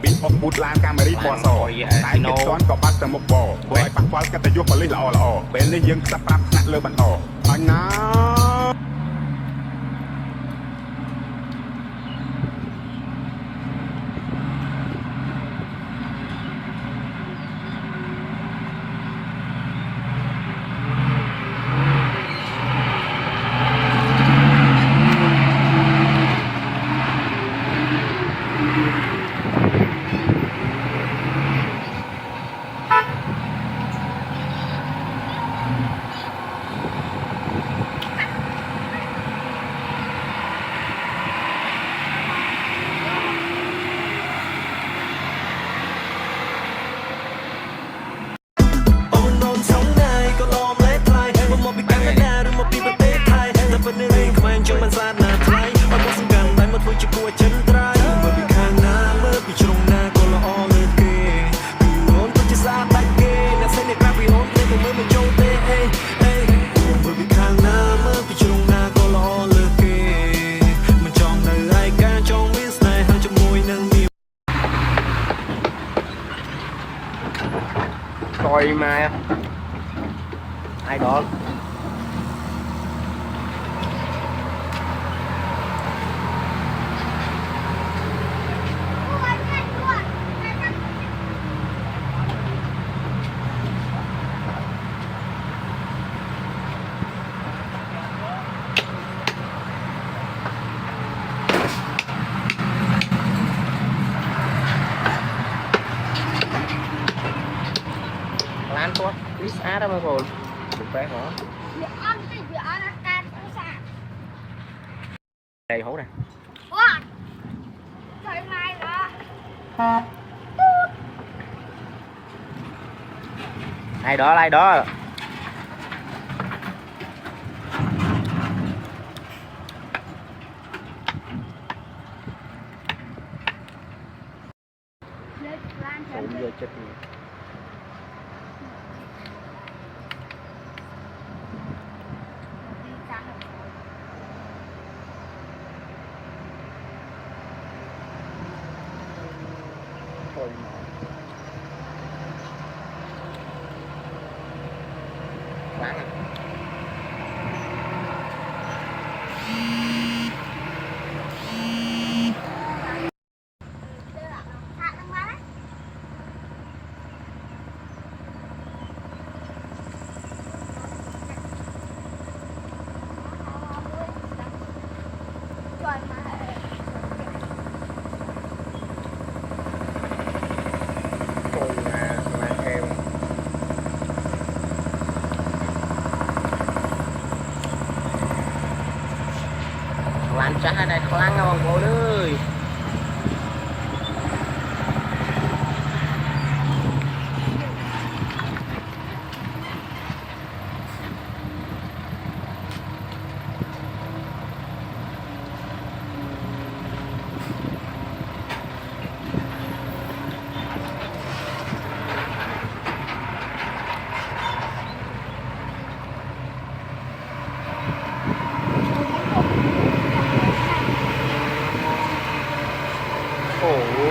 bị ốc bút lan camera bò sò tại kết toán có bắt tầm một bò quay bắt quát cái tay vô lấy lò bên đây dương sắp áp nát lơ bàn đỏ anh nào มาไอ้ดอก Lan tuh, bis ada mah bol, supaya kok. Đây hố nè. Ai đó, ai đó. Không giờ chết. Bán à. Lan chắc ở đây khoáng ngon bố ơi.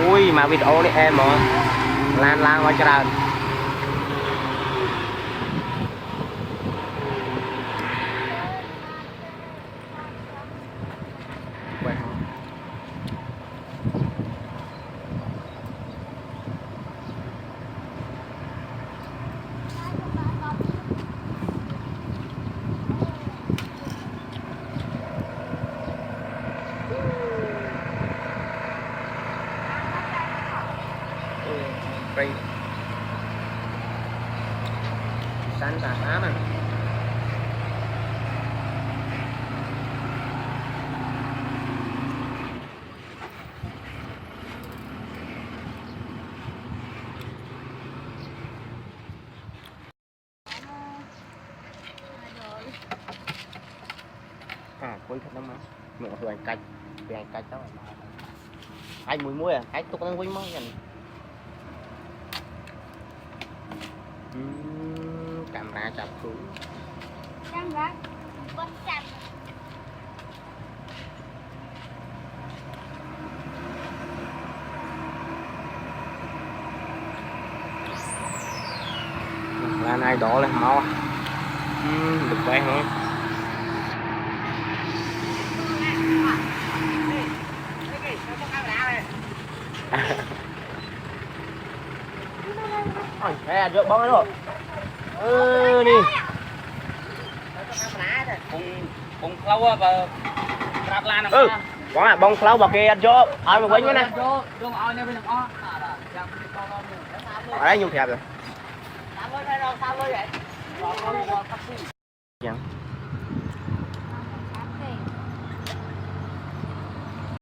Ôi mà video này em mà lan qua trời. Sẵn tạp ám à. À, quên thật lắm mà. Mượn thường cạch, tiền cạch đó. Anh mùi muối à, anh tục đang quên mong nhận. Camera chụp xuống. Camera con chặt. này đó lên máu được quen không ôi nè rượu bông rồi đi bông khâu và rạp lan ừ quán à bông khâu bà kia cho ai mà quên cái nè ở đây nhiều thiệp rồi